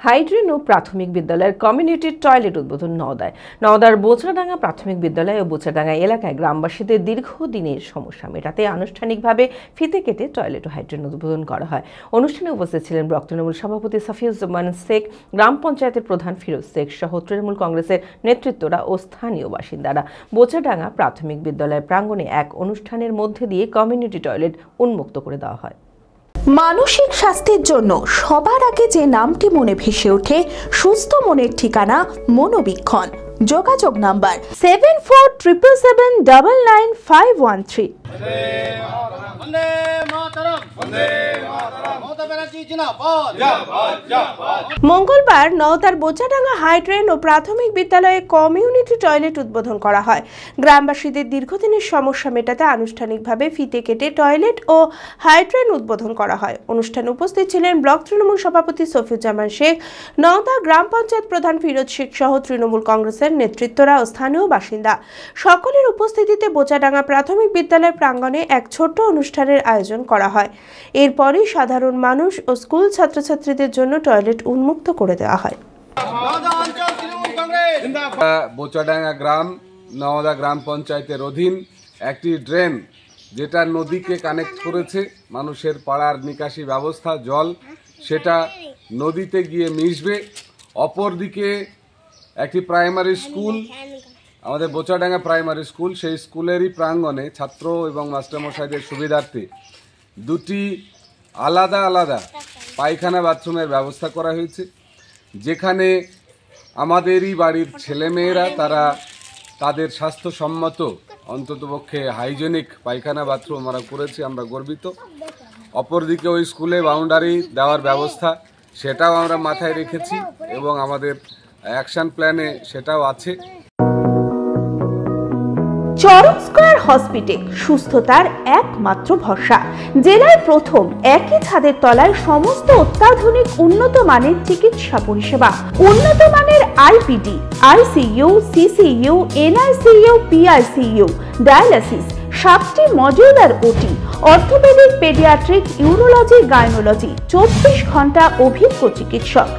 Hydrant ও প্রাথমিক বিদ্যালয়ের community toilet উদ্বোধন নওদার বোচাডাঙ্গা প্রাথমিক বিদ্যালয় ও বোচাডাঙ্গা এলাকায় গ্রামবাসীদের দীর্ঘদিনের সমস্যা মেটাতে আনুষ্ঠানিকভাবে ফিতে কেটে টয়লেট ও হাইড্রেন উদ্বোধন করা হয়। অনুষ্ঠানে উপস্থিত ছিলেন ব্লক তৃণমূল সভাপতি সাফিউজ্জামান শেখ, গ্রাম পঞ্চায়েতের প্রধান ফিরোজ শেখ সহ তৃণমূল কংগ্রেসের নেতৃত্বরা ও স্থানীয় বাসিন্দারা। বোচাডাঙ্গা প্রাথমিক বিদ্যালয়ের প্রাঙ্গণে এক অনুষ্ঠানের মধ্যে দিয়ে কমিউনিটি টয়লেট উন্মুক্ত করে দেওয়া হয়। মানসিক স্বাস্থ্যের জন্য সবার আগে যে নামটি মনে ভেসে ওঠে, সুস্থ মনের ঠিকানা মনোবীক্ষণ। যোগাযোগ নাম্বার 7477799513। মঙ্গলবার নওদার বোচাডাঙ্গা হাইড্রেন ও প্রাথমিক বিদ্যালয়ে কমিউনিটি টয়লেট উদ্বোধন করা হয়। গ্রামবাসীদের দীর্ঘদিনের সমস্যা মেটাতে আনুষ্ঠানিকভাবে ফিতে কেটে টয়লেট ও হাইড্রেন উদ্বোধন করা হয়। অনুষ্ঠানে উপস্থিত ছিলেন ব্লক তৃণমূল সভাপতি সাফিউজ্জামান শেখ, নওদা গ্রাম পঞ্চায়েত প্রধান ফিরোজ শেখ সহ তৃণমূল কংগ্রেসের নেতৃত্বরা ও স্থানীয় বাসিন্দা। সকলের উপস্থিতিতে বোচাডাঙ্গা প্রাথমিক বিদ্যালয় প্রাঙ্গণে এক ছোট্ট অনুষ্ঠানের আয়োজন করা হয়। এরপরই সাধারণ মানুষ ও স্কুল ছাত্রছাত্রীদের জন্য টয়লেট উন্মুক্ত করে দেওয়া হয়। বোচাডাঙ্গা গ্রাম নওদা গ্রাম পঞ্চায়েতের অধীন একটি ড্রেন, যেটা নদীকে কানেক্ট করেছে, মানুষের পাড়ার নিকাশি ব্যবস্থা জল সেটা নদীতে গিয়ে মিশবে। অপরদিকে একটি প্রাইমারি স্কুল, আমাদের বোচাডাঙ্গা প্রাইমারি স্কুল, সেই স্কুলেরই প্রাঙ্গণে ছাত্র এবং মাস্টারমশাইদের সুবিধার্থে দুটি আলাদা আলাদা পায়খানা বাথরুমের ব্যবস্থা করা হয়েছে, যেখানে আমাদেরই বাড়ির ছেলেমেয়েরা তারা তাদের স্বাস্থ্যসম্মত অন্ততপক্ষে হাইজেনিক পায়খানা বাথরুম আমরা করেছি, আমরা গর্বিত। অপরদিকে ওই স্কুলে বাউন্ডারি দেওয়ার ব্যবস্থা সেটাও আমরা মাথায় রেখেছি এবং আমাদের অ্যাকশন প্ল্যানে সেটাও আছে। চরক স্কয়ার হসপিটাল সুস্থতার একমাত্র ভরসা। জেলায় প্রথম একই ছাদের তলায় সমস্ত অত্যাধুনিক উন্নত মানের চিকিৎসা পরিষেবা, উন্নত মানের IPD, ICU, CCU, NICU, PICU, dialysis, 7টি modular OT, orthopaedic, paediatric, urology, gynaecology, 24 ঘন্টা অভিজ্ঞ চিকিৎসক।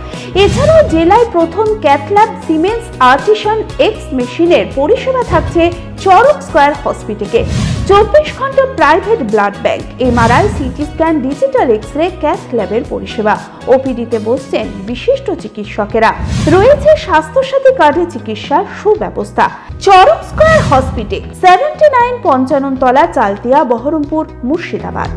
এছাড়াও জেলায় প্রথম ক্যাথল্যাব, সিমেন্স, আর্টিসান এক্স মেশিনের পরিষেবা থাকছে চরক স্কয়ার হসপিটালে। 24 ঘন্টা private blood bank, MRI, CT scan, digital X-ray, cath ল্যাবের পরিষেবা। ওপিডিতে বসছেন বিশিষ্ট চিকিৎসকেরা। রয়েছে স্বাস্থ্যসাথী কার্ডে চিকিৎসার সুব্যবস্থা। চরক স্কয়ার হসপিটাল, 79 পঞ্চানন তলা, চালতিয়া, বহরমপুর, মুর্শিদাবাদ।